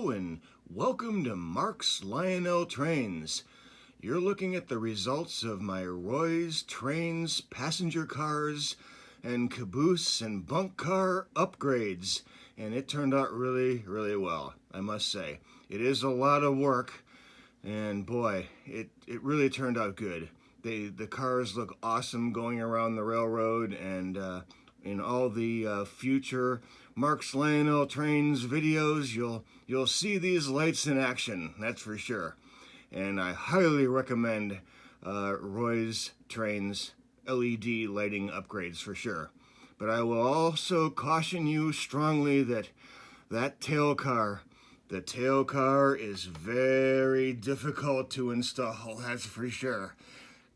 Hello and welcome to Mark's Lionel Trains. You're looking at the results of my Royz trains, passenger cars, and caboose and bunk car upgrades. And it turned out really well, I must say. It is a lot of work, and boy, it really turned out good. The cars look awesome going around the railroad, and in all the future Mark's Lionel Trains videos, you'll see these lights in action, that's for sure. And I highly recommend Royz Trains LED lighting upgrades for sure. But I will also caution you strongly that the tail car is very difficult to install, that's for sure.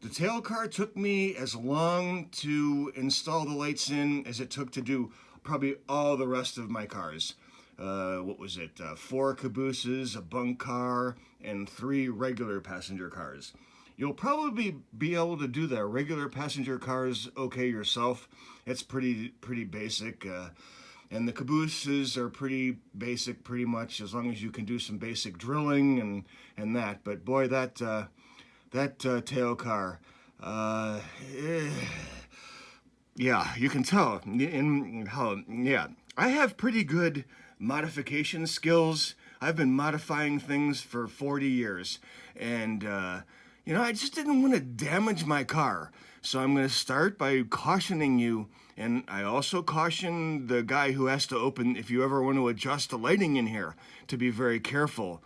The tail car took me as long to install the lights in as it took to do probably all the rest of my cars. What was it? 4 cabooses, a bunk car, and 3 regular passenger cars. You'll probably be able to do the regular passenger cars okay yourself. It's pretty basic. And the cabooses are pretty basic pretty much, as long as you can do some basic drilling and that. But boy, that tail car, yeah, you can tell in how, yeah. I have pretty good modification skills. I've been modifying things for 40 years, and you know, I just didn't want to damage my car. So I'm going to start by cautioning you, and I also caution the guy who has to open, if you ever want to adjust the lighting in here, to be very careful,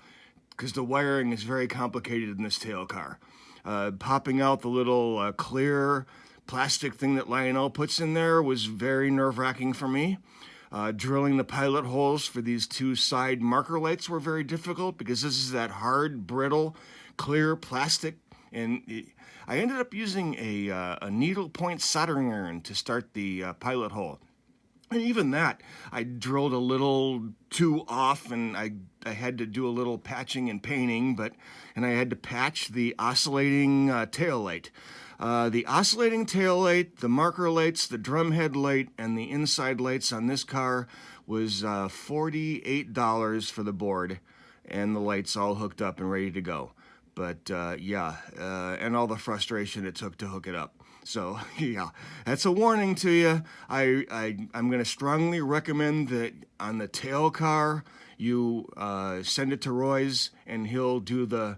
because the wiring is very complicated in this tail car. Popping out the little clear plastic thing that Lionel puts in there was very nerve-wracking for me. Drilling the pilot holes for these 2 side marker lights were very difficult, because this is that hard, brittle, clear plastic. And I ended up using a needle point soldering iron to start the pilot hole. And even that, I drilled a little too off, and I had to do a little patching and painting, and I had to patch the oscillating tail light. The oscillating tail light, the marker lights, the drum head light, and the inside lights on this car was $48 for the board, and the lights all hooked up and ready to go. But yeah, and all the frustration it took to hook it up. So yeah, that's a warning to you. I'm going to strongly recommend that on the tail car, you send it to Royz, and he'll do the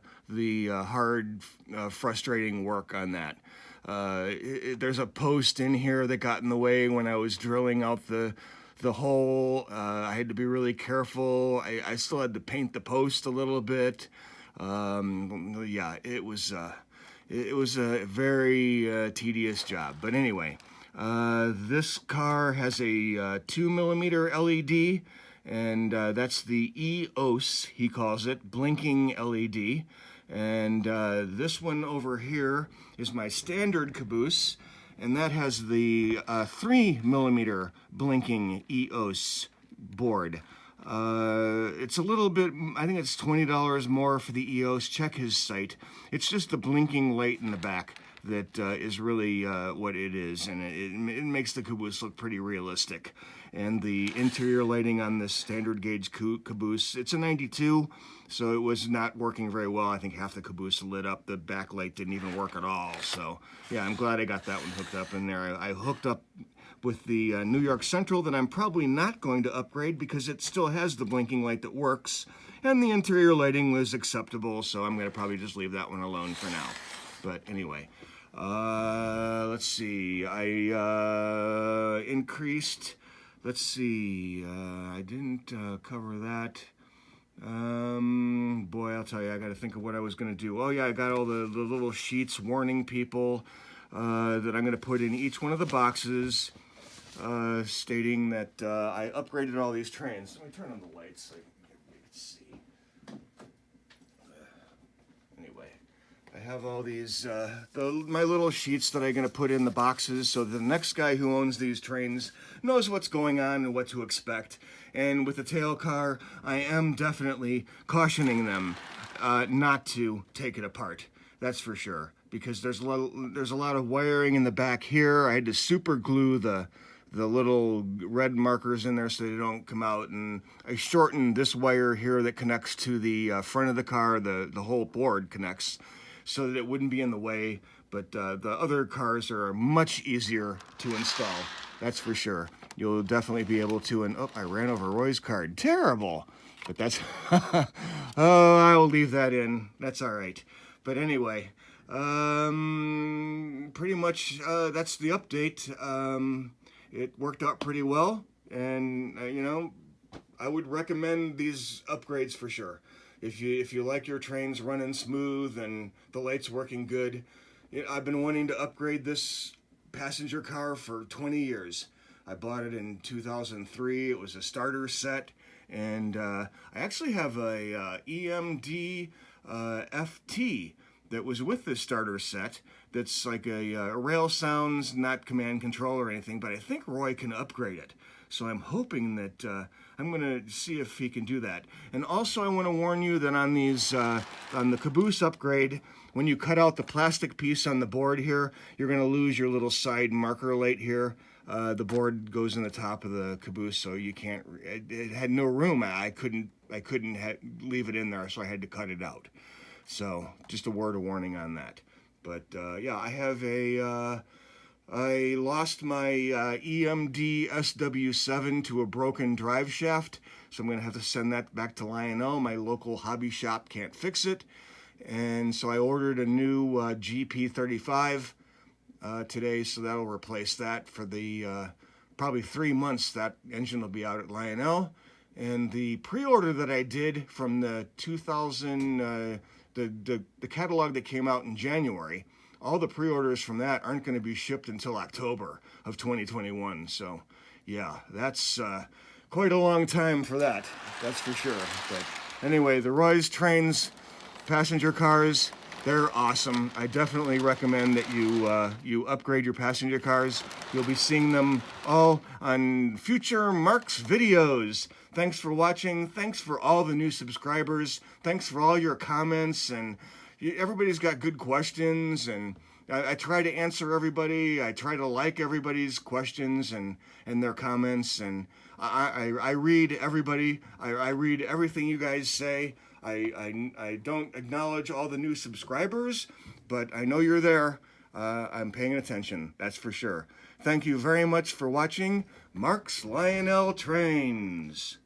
hard, frustrating work on that. There's a post in here that got in the way when I was drilling out the hole. I had to be really careful. I still had to paint the post a little bit. Yeah, it was a very tedious job. But anyway, this car has a 2mm LED, and that's the EOS, he calls it, blinking LED. And this one over here is my standard caboose, and that has the 3mm blinking EOS board. It's a little bit, I think it's $20 more for the EOS. Check his site. It's just the blinking light in the back that is really what it is, and it makes the caboose look pretty realistic. And the interior lighting on this standard gauge caboose, it's a 92, so it was not working very well. I think half the caboose lit up. The back light didn't even work at all. So yeah, I'm glad I got that one hooked up in there. I hooked up with the New York Central that I'm probably not going to upgrade, because it still has the blinking light that works, and the interior lighting was acceptable, so I'm going to probably just leave that one alone for now. But anyway, let's see, I increased, let's see, I didn't cover that. Boy, I'll tell you, I got to think of what I was going to do. Oh yeah, I got all the little sheets warning people that I'm going to put in each one of the boxes, stating that I upgraded all these trains. Let me turn on the lights so you can see. Anyway, I have all these, my little sheets that I'm going to put in the boxes, so the next guy who owns these trains knows what's going on and what to expect. And with the tail car, I am definitely cautioning them not to take it apart. That's for sure, because there's a lot of wiring in the back here. I had to super glue the the little red markers in there so they don't come out. And I shortened this wire here that connects to the front of the car. The whole board connects so that it wouldn't be in the way. But the other cars are much easier to install. That's for sure. You'll definitely be able to. And oh, I ran over Royz card. Terrible. But that's, oh, I will leave that in. That's all right. But anyway, pretty much that's the update. It worked out pretty well. And, you know, I would recommend these upgrades for sure. If you like your trains running smooth and the lights working good. I've been wanting to upgrade this passenger car for 20 years. I bought it in 2003. It was a starter set. And I actually have a EMD FT that was with this starter set. That's like a rail sounds, not command control or anything, but I think Roy can upgrade it. So I'm hoping that I'm going to see if he can do that. And also I want to warn you that on these, on the caboose upgrade, when you cut out the plastic piece on the board here, you're going to lose your little side marker light here. The board goes in the top of the caboose, so you can't. It had no room. I couldn't leave it in there, so I had to cut it out. So just a word of warning on that. But yeah, I have I lost my EMD SW7 to a broken drive shaft, so I'm going to have to send that back to Lionel. My local hobby shop can't fix it, and so I ordered a new GP35 today, so that'll replace that for the probably 3 months. That engine will be out at Lionel. And the pre-order that I did from the 2000, the catalog that came out in January, all the pre-orders from that aren't going to be shipped until October of 2021. So yeah, that's quite a long time for that, that's for sure. But anyway, the Royz trains, passenger cars, they're awesome. I definitely recommend that you upgrade your passenger cars. You'll be seeing them all on future Mark's videos. Thanks for watching. Thanks for all the new subscribers. Thanks for all your comments. And everybody's got good questions. And I try to answer everybody. I try to like everybody's questions and their comments. And I read everybody. I read everything you guys say. I don't acknowledge all the new subscribers, but I know you're there. I'm paying attention, that's for sure. Thank you very much for watching Mark's Lionel Trains.